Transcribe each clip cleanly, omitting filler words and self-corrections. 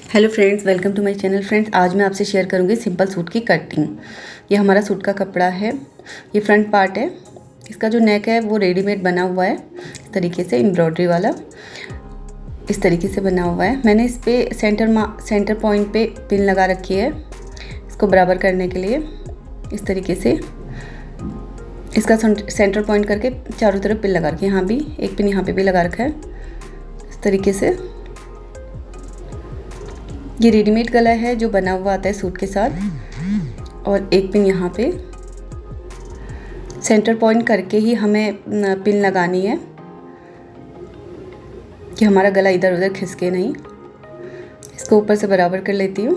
Hello friends, welcome to my channel. Friends, आज मैं आपसे शेयर करूंगी सिंपल सूट की कटिंग। ये हमारा सूट का कपड़ा है। ये फ्रंट पार्ट है। इसका जो नेक है वो रेडीमेड बना हुआ है, इस तरीके से एम्ब्रॉयडरी वाला इस तरीके से बना हुआ है। मैंने इस पर सेंटर पॉइंट पे पिन लगा रखी है, इसको बराबर करने के लिए। इस तरीके से इसका सेंटर पॉइंट करके चारों तरफ पिन लगा रखी है। यहाँ भी एक पिन यहाँ पे भी लगा रखा है इस तरीके से। ये रेडीमेड गला है जो बना हुआ आता है सूट के साथ, और एक पिन यहाँ पे सेंटर पॉइंट करके ही हमें पिन लगानी है कि हमारा गला इधर उधर खिसके नहीं। इसको ऊपर से बराबर कर लेती हूँ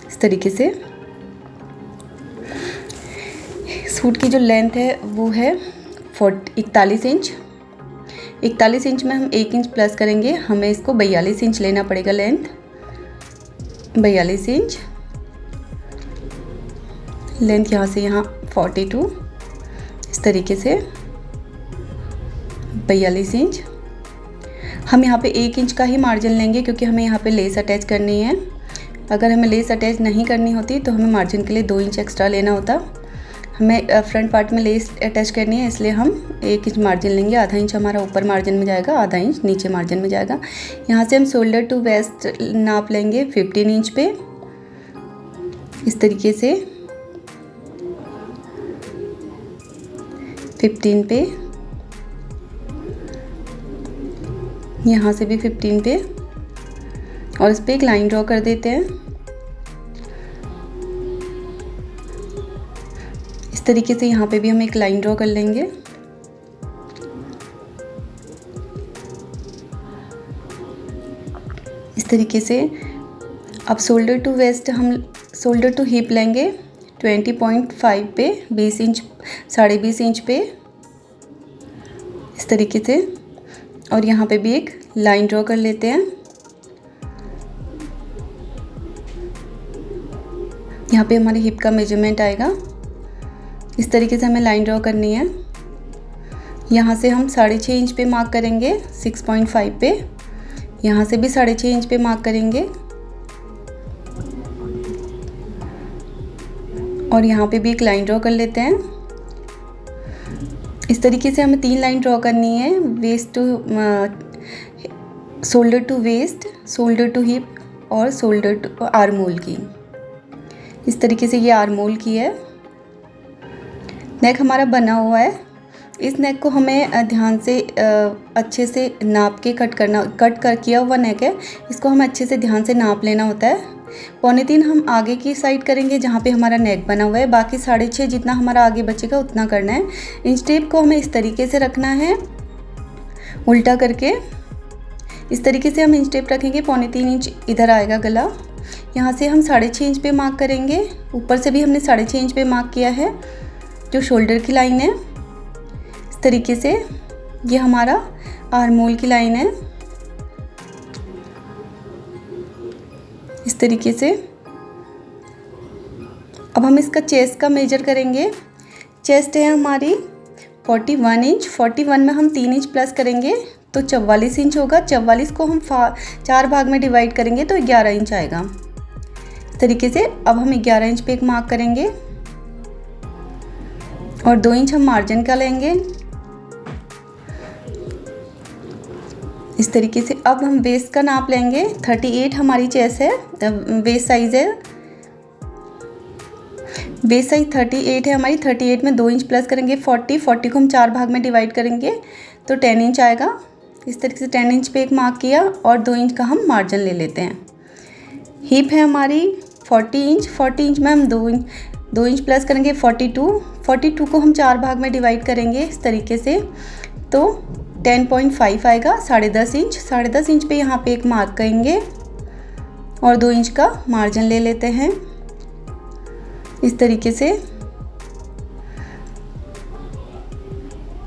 इस तरीके से। सूट की जो लेंथ है वो है 41 इंच। 41 इंच में हम 1 इंच प्लस करेंगे, हमें इसको 42 इंच लेना पड़ेगा लेंथ। 42 इंच लेंथ, यहाँ से यहाँ 42 इस तरीके से 42 इंच। हम यहाँ पे 1 इंच का ही मार्जिन लेंगे क्योंकि हमें यहाँ पे लेस अटैच करनी है। अगर हमें लेस अटैच नहीं करनी होती तो हमें मार्जिन के लिए 2 इंच एक्स्ट्रा लेना होता। हमें फ्रंट पार्ट में लेस अटैच करनी है, इसलिए हम 1 इंच मार्जिन लेंगे। आधा इंच हमारा ऊपर मार्जिन में जाएगा, आधा इंच नीचे मार्जिन में जाएगा। यहाँ से हम शोल्डर टू वेस्ट नाप लेंगे 15 इंच पे इस तरीके से। 15 पे, यहाँ से भी 15 पे, और इस पर एक लाइन ड्रॉ कर देते हैं इस तरीके से। यहाँ पे भी हम एक लाइन ड्रॉ कर लेंगे इस तरीके से। अब शोल्डर टू वेस्ट हम शोल्डर टू हिप लेंगे 20.5 पे, 20 इंच 20.5 इंच पे इस तरीके से, और यहाँ पे भी एक लाइन ड्रॉ कर लेते हैं। यहाँ पे हमारे हिप का मेजरमेंट आएगा इस तरीके से, हमें लाइन ड्रॉ करनी है। यहाँ से हम 6.5 इंच पे मार्क करेंगे 6.5 पे, यहाँ से भी 6.5 इंच पे मार्क करेंगे, और यहाँ पे भी एक लाइन ड्रॉ कर लेते हैं इस तरीके से। हमें 3 लाइन ड्रॉ करनी है, waist to shoulder to waist, shoulder to hip और शोल्डर टू आर्म होल की। इस तरीके से ये आर्म होल की है। नेक हमारा बना हुआ है। इस नेक को हमें ध्यान से अच्छे से नाप के कट कर किया हुआ नेक है, इसको हमें अच्छे से ध्यान से नाप लेना होता है। 3.25 हम आगे की साइड करेंगे जहाँ पे हमारा नेक बना हुआ है, बाकी 6.5 जितना हमारा आगे बचेगा उतना करना है। इंच टेप को हमें इस तरीके से रखना है, उल्टा करके इस तरीके से हम इंच टेप रखेंगे। 3.25 इंच इधर आएगा गला। यहाँ से हम 6.5 इंच पे मार्क करेंगे, ऊपर से भी हमने 6.5 इंच पे मार्क किया है जो शोल्डर की लाइन है इस तरीके से। ये हमारा आर्म होल की लाइन है इस तरीके से। अब हम इसका चेस्ट का मेजर करेंगे। चेस्ट है हमारी 41 इंच। 41 में हम 3 इंच प्लस करेंगे तो 44 इंच होगा। 44 को हम 4 भाग में डिवाइड करेंगे तो 11 इंच आएगा इस तरीके से। अब हम 11 इंच पे एक मार्क करेंगे और 2 इंच हम मार्जिन का लेंगे इस तरीके से। अब हम वेस्ट का नाप लेंगे। 38 हमारी चेस्ट है, वेस्ट साइज़ है। वेस्ट साइज 38 है हमारी। 38 में 2 इंच प्लस करेंगे 40 को हम 4 भाग में डिवाइड करेंगे तो 10 इंच आएगा इस तरीके से। 10 इंच पे एक मार्क किया और 2 इंच का हम मार्जिन ले लेते हैं। हिप है हमारी 40 इंच। 40 इंच में हम 2 इंच प्लस करेंगे 42 को हम 4 भाग में डिवाइड करेंगे इस तरीके से तो 10.5 आएगा, 10.5 इंच। 10.5 इंच पे यहाँ पे एक मार्क करेंगे और 2 इंच का मार्जिन ले लेते हैं इस तरीके से।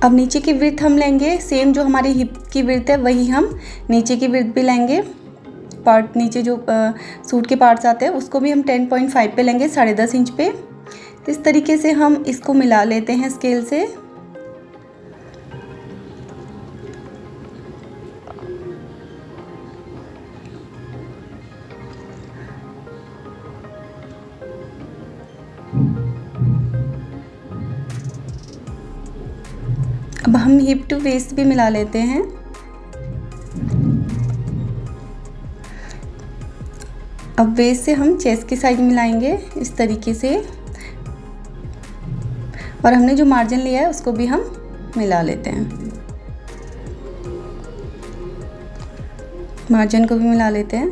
अब नीचे की विड्थ हम लेंगे सेम, जो हमारी हिप की विड्थ है वही हम नीचे की विड्थ भी लेंगे। पार्ट नीचे जो सूट के पार्ट्स आते हैं उसको भी हम 10.5 पे लेंगे 10.5 इंच पे। इस तरीके से हम इसको मिला लेते हैं स्केल से। अब हम हिप टू वेस्ट भी मिला लेते हैं। अब वेस्ट से हम चेस्ट की साइड मिलाएंगे इस तरीके से, और हमने जो मार्जिन लिया है उसको भी हम मिला लेते हैं। मार्जिन को भी मिला लेते हैं।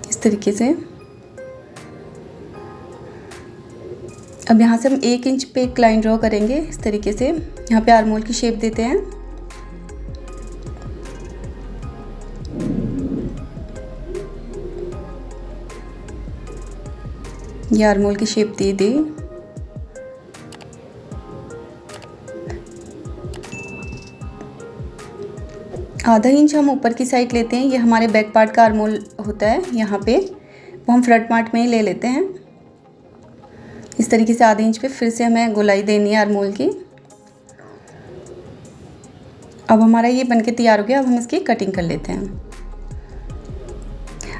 इस तरीके से। अब यहाँ से हम 1 इंच पे एक लाइन ड्रॉ करेंगे इस तरीके से। यहाँ पे आर्म होल की शेप देते हैं। ये आर्म होल की शेप दे दी। आधा इंच हम ऊपर की साइड लेते हैं। ये हमारे बैक पार्ट का आर्म होल होता है यहाँ पे, वो हम फ्रंट पार्ट में ही ले लेते हैं। इस तरीके से आधे इंच पे फिर से हमें गोलाई देनी है आर्म होल की। अब हमारा ये बनके तैयार हो गया। अब हम इसकी कटिंग कर लेते हैं।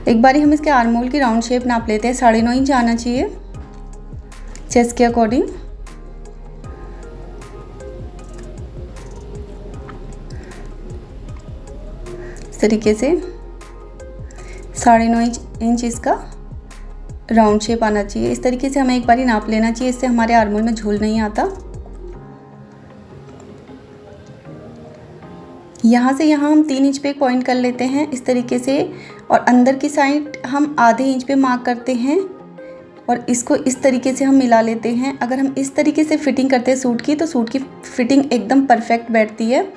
एक बारी हम इसके आर्म होल की राउंड शेप नाप लेते हैं। 9.5 इंच आना चाहिए चेस्ट के अकॉर्डिंग। इस तरीके से 9.5 इंच इसका राउंड शेप आना चाहिए। इस तरीके से हमें एक बारी नाप लेना चाहिए, इससे हमारे आर्म होल में झूल नहीं आता। यहाँ से यहाँ हम 3 इंच पे एक पॉइंट कर लेते हैं इस तरीके से, और अंदर की साइड हम आधे इंच पे मार्क करते हैं और इसको इस तरीके से हम मिला लेते हैं। अगर हम इस तरीके से फिटिंग करते हैं सूट की, तो सूट की फिटिंग एकदम परफेक्ट बैठती है,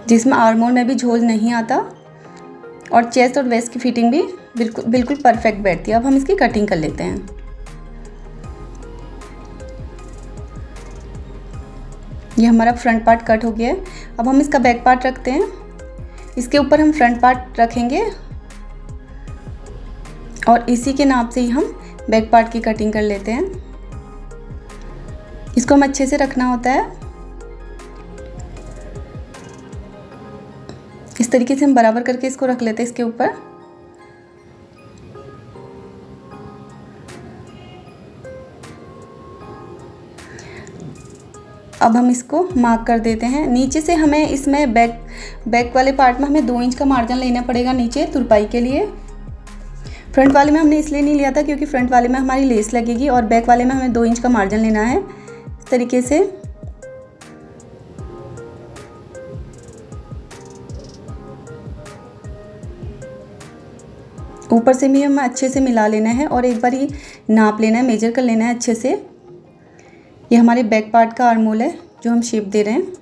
जिसमें आर्म होल में भी झोल नहीं आता, और चेस्ट और वेस्ट की फिटिंग भी बिल्कुल परफेक्ट बैठती है। अब हम इसकी कटिंग कर लेते हैं। ये हमारा फ्रंट पार्ट कट हो गया है। अब हम इसका बैक पार्ट रखते हैं। इसके ऊपर हम फ्रंट पार्ट रखेंगे और इसी के नाप से ही हम बैक पार्ट की कटिंग कर लेते हैं। इसको हम अच्छे से रखना होता है। इस तरीके से हम बराबर करके इसको रख लेते हैं इसके ऊपर। अब हम इसको मार्क कर देते हैं। नीचे से हमें इसमें बैक वाले पार्ट में हमें 2 इंच का मार्जिन लेना पड़ेगा नीचे तुरपाई के लिए। फ्रंट वाले में हमने इसलिए नहीं लिया था क्योंकि फ्रंट वाले में हमारी लेस लगेगी, और बैक वाले में हमें 2 इंच का मार्जिन लेना है इस तरीके से। ऊपर से भी हमें अच्छे से मिला लेना है और एक बार ये नाप लेना है, मेजर कर लेना है अच्छे से। ये हमारे बैक पार्ट का आर्म होल है जो हम शेप दे रहे हैं।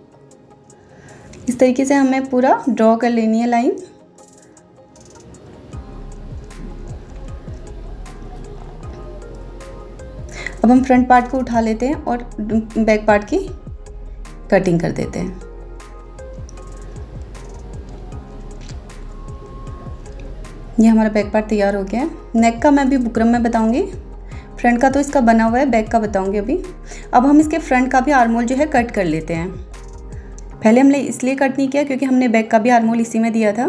इस तरीके से हमें पूरा ड्रॉ कर लेनी है लाइन। अब हम फ्रंट पार्ट को उठा लेते हैं और बैक पार्ट की कटिंग कर देते हैं। ये हमारा बैक पार्ट तैयार हो गया है। नेक का मैं अभी बुकरम में बताऊंगी, फ्रंट का तो इसका बना हुआ है, बैक का बताऊंगी अभी। अब हम इसके फ्रंट का भी आर्म होल जो है कट कर लेते हैं। पहले हमने इसलिए कट नहीं किया क्योंकि हमने बैक का भी आर्म होल इसी में दिया था।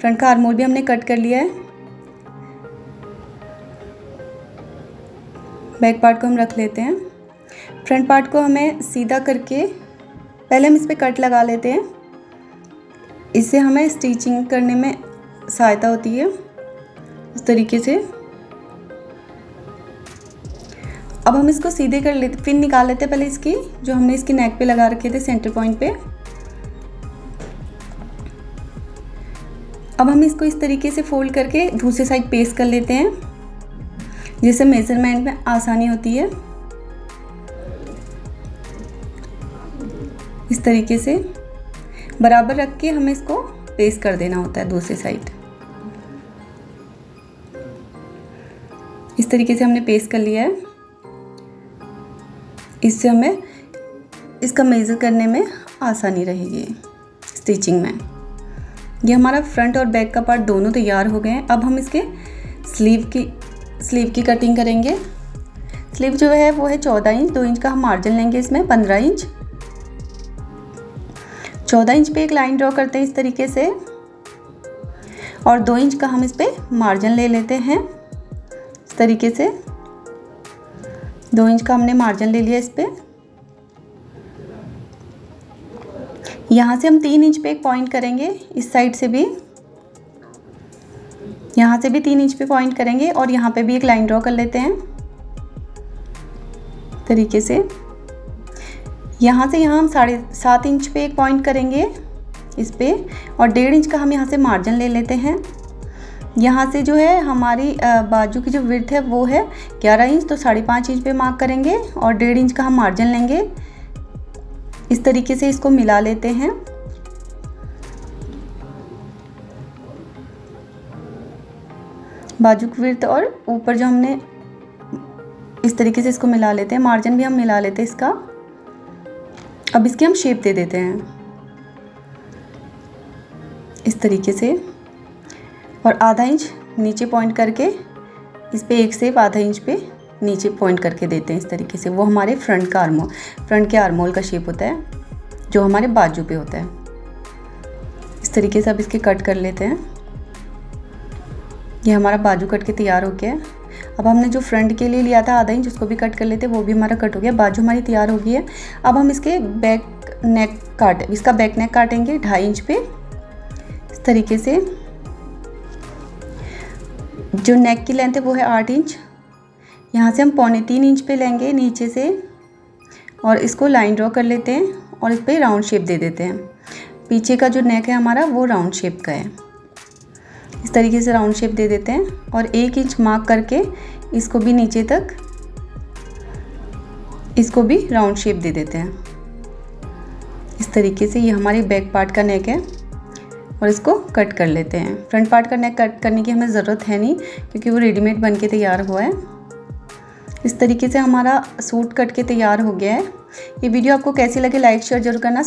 फ्रंट का आर्म होल भी हमने कट कर लिया है। बैक पार्ट को हम रख लेते हैं। फ्रंट पार्ट को हमें सीधा करके पहले हम इस पर कट लगा लेते हैं। इससे हमें स्टिचिंग करने में सहायता होती है इस तरीके से। अब हम इसको सीधे कर लेते, पिन निकाल लेते हैं पहले इसकी, जो हमने इसकी नेक पे लगा रखे थे सेंटर पॉइंट पे। अब हम इसको इस तरीके से फोल्ड करके दूसरी साइड पेस्ट कर लेते हैं, जिससे मेजरमेंट में आसानी होती है। इस तरीके से बराबर रख के हमें इसको पेस्ट कर देना होता है दूसरी साइड। इस तरीके से हमने पेस्ट कर लिया है। इससे हमें इसका मेज़र करने में आसानी रहेगी स्टिचिंग में। ये हमारा फ्रंट और बैक का पार्ट दोनों तैयार हो गए हैं। अब हम इसके स्लीव की कटिंग करेंगे। स्लीव जो है वो है 14 इंच, 2 इंच का हम मार्जिन लेंगे इसमें, 15 इंच। 14 इंच पे एक लाइन ड्रॉ करते हैं इस तरीके से, और 2 इंच का हम इस पे मार्जिन ले लेते हैं। इस तरीके से 2 इंच का हमने मार्जिन ले लिया इस पे। यहाँ से हम 3 इंच पे एक पॉइंट करेंगे, इस साइड से भी, यहाँ से भी 3 इंच पे पॉइंट करेंगे और यहाँ पे भी एक लाइन ड्रॉ कर लेते हैं तरीके से। यहाँ से यहाँ हम 7.5 इंच पे एक पॉइंट करेंगे इस पे और 1.5 इंच का हम यहाँ से मार्जिन ले लेते हैं। यहाँ से जो है हमारी बाजू की जो विड्थ है वो है 11 इंच, तो 5.5 इंच पे मार्क करेंगे और 1.5 इंच का हम मार्जिन लेंगे। इस तरीके से इसको मिला लेते हैं। बाजू की विड्थ और ऊपर जो हमने, इस तरीके से इसको मिला लेते हैं। मार्जिन भी हम मिला लेते हैं इसका। अब इसकी हम शेप दे देते हैं इस तरीके से और आधा इंच नीचे पॉइंट करके इस पे एक शेप आधा इंच पे नीचे पॉइंट करके देते हैं इस तरीके से। वो हमारे फ्रंट के आर्मोल का शेप होता है जो हमारे बाजू पे होता है। इस तरीके से अब इसके कट कर लेते हैं। ये हमारा बाजू कट के तैयार हो गया है। अब हमने जो फ्रंट के लिए लिया था आधा इंच, उसको भी कट कर लेते हैं, वो भी हमारा कट हो गया। बाजू हमारी तैयार हो गई है। अब हम इसके इसका बैक नेक काटेंगे 2.5 इंच पे इस तरीके से। जो नेक की लेंथ है वो है 8 इंच। यहाँ से हम 3.25 इंच पे लेंगे नीचे से और इसको लाइन ड्रॉ कर लेते हैं और इस पर राउंड शेप दे देते हैं। पीछे का जो नेक है हमारा वो राउंड शेप का है। इस तरीके से राउंड शेप दे देते हैं और 1 इंच मार्क करके इसको भी नीचे तक, इसको भी राउंड शेप दे देते हैं इस तरीके से। ये हमारी बैक पार्ट का नेक है और इसको कट कर लेते हैं। फ्रंट पार्ट का नेक कट करने की हमें ज़रूरत है नहीं क्योंकि वो रेडीमेड बन के तैयार हुआ है। इस तरीके से हमारा सूट कट के तैयार हो गया है। ये वीडियो आपको कैसी लगे लाइक शेयर जरूर करना।